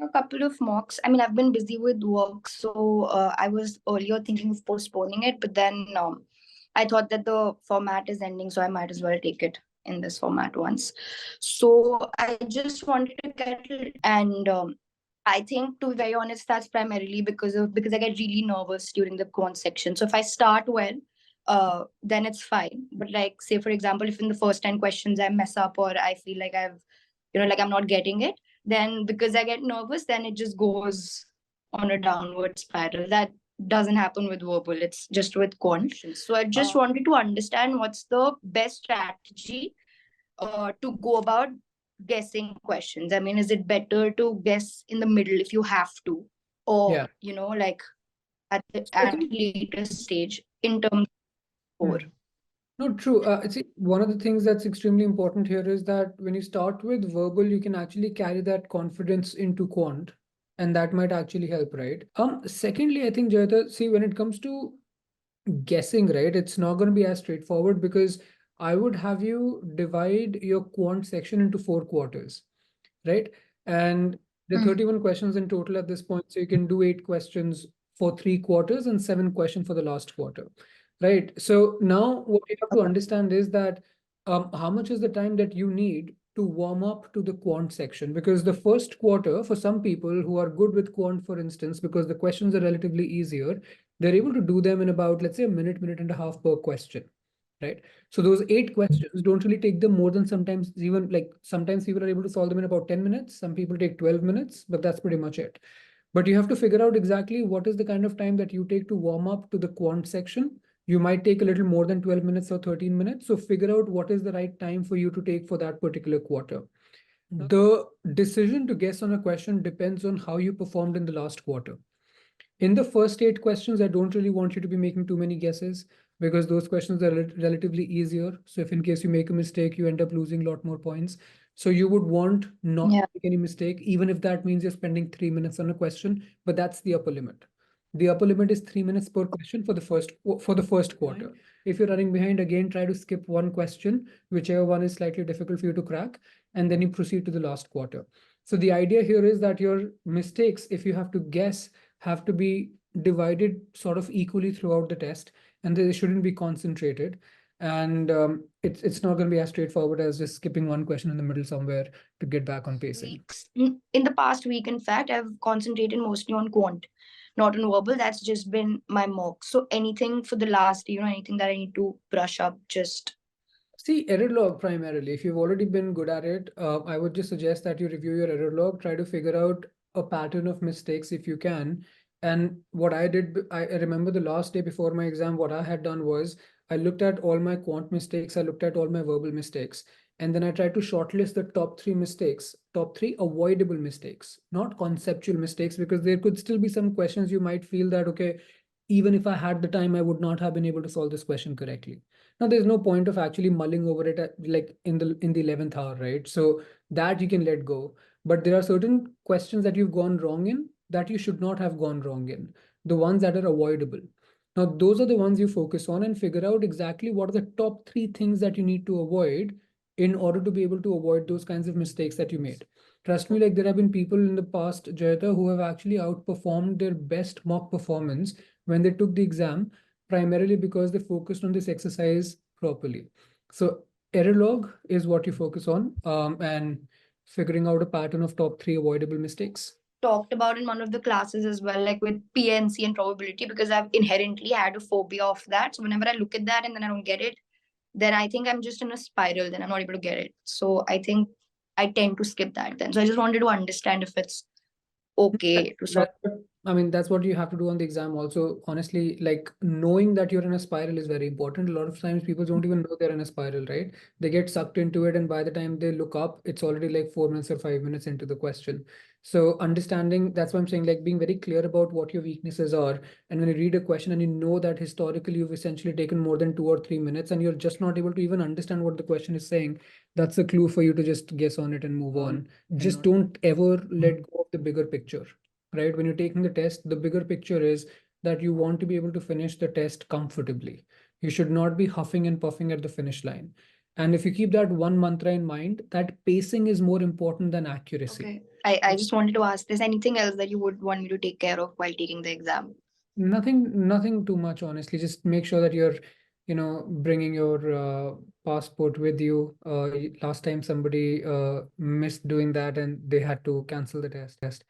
A couple of mocks. I mean, I've been busy with work, so I was earlier thinking of postponing it, but then I thought that the format is ending, so I might as well take it in this format once. So I just wanted to get it, and I think, to be very honest, that's primarily because I get really nervous during the quant section. So if I start well, then it's fine. But like, say for example, if in the first 10 questions I mess up, or I feel like like I'm not getting it, then because I get nervous, then it just goes on a downward spiral. That doesn't happen with verbal, it's just with quant. So I just wanted to understand what's the best strategy to go about guessing questions. I mean, is it better to guess in the middle if you have to, or Yeah. like at a later stage in terms of score? No, true. See, one of the things that's extremely important here is that when you start with verbal, you can actually carry that confidence into quant, and that might actually help, right? Secondly, I think, Jayata, see, when it comes to guessing, right, it's not going to be as straightforward, because I would have you divide your quant section into 4 quarters, right? And there are 31 questions in total at this point, so you can do 8 questions for 3 quarters and 7 questions for the last quarter, right? So now what you have to understand is that how much is the time that you need to warm up to the quant section, because the first quarter, for some people who are good with quant, for instance, because the questions are relatively easier, they're able to do them in about, let's say, a minute, minute and a half per question, right? So those 8 questions don't really take them more than, sometimes even like sometimes people are able to solve them in about 10 minutes. Some people take 12 minutes, but that's pretty much it. But you have to figure out exactly what is the kind of time that you take to warm up to the quant section. You might take a little more than 12 minutes or 13 minutes. So figure out what is the right time for you to take for that particular quarter. The decision to guess on a question depends on how you performed in the last quarter. In the first 8 questions, I don't really want you to be making too many guesses, because those questions are relatively easier. So if in case you make a mistake, you end up losing a lot more points. So you would want not to make any mistake, even if that means you're spending 3 minutes on a question, but that's the upper limit. The upper limit is 3 minutes per question for the first quarter. If you're running behind, again, try to skip one question, whichever one is slightly difficult for you to crack, and then you proceed to the last quarter. So the idea here is that your mistakes, if you have to guess, have to be divided sort of equally throughout the test, and they shouldn't be concentrated. And it's not going to be as straightforward as just skipping one question in the middle somewhere to get back on pacing. In the past week, in fact, I've concentrated mostly on quant, not on verbal. That's just been my mock. So anything for the last, anything that I need to brush up, just see, error log primarily. If you've already been good at it, I would just suggest that you review your error log, try to figure out a pattern of mistakes if you can. And what I did, I remember the last day before my exam, what I had done was I looked at all my quant mistakes, I looked at all my verbal mistakes, and then I tried to shortlist the top 3 mistakes, top 3 avoidable mistakes, not conceptual mistakes, because there could still be some questions you might feel that, okay, even if I had the time, I would not have been able to solve this question correctly. Now, there's no point of actually mulling over it like in the 11th hour, right? So that you can let go. But there are certain questions that you've gone wrong in that you should not have gone wrong in, the ones that are avoidable. Now, those are the ones you focus on and figure out exactly what are the top 3 things that you need to avoid in order to be able to avoid those kinds of mistakes that you made. Trust me, like there have been people in the past, Jayata, who have actually outperformed their best mock performance when they took the exam, primarily because they focused on this exercise properly. So error log is what you focus on, and figuring out a pattern of top 3 avoidable mistakes. Talked about in one of the classes as well, like with PNC and probability, because I've inherently had a phobia of that. So whenever I look at that and then I don't get it, then I think I'm just in a spiral, then I'm not able to get it. So I think I tend to skip that then. So I just wanted to understand if it's okay to sort. I mean, that's what you have to do on the exam also. Honestly, like knowing that you're in a spiral is very important. A lot of times people don't even know they're in a spiral, right? They get sucked into it, and by the time they look up, it's already like 4 minutes or 5 minutes into the question. So understanding, that's what I'm saying, like being very clear about what your weaknesses are. And when you read a question and you know that historically you've essentially taken more than 2 or 3 minutes and you're just not able to even understand what the question is saying, that's a clue for you to just guess on it and move on. Just don't ever let go of the bigger picture, right? When you're taking the test, the bigger picture is that you want to be able to finish the test comfortably. You should not be huffing and puffing at the finish line. And if you keep that one mantra in mind, that pacing is more important than accuracy. Okay. I just wanted to ask this. Anything else that you would want me to take care of while taking the exam? Nothing too much, honestly. Just make sure that you're, bringing your passport with you. Last time somebody missed doing that and they had to cancel the test.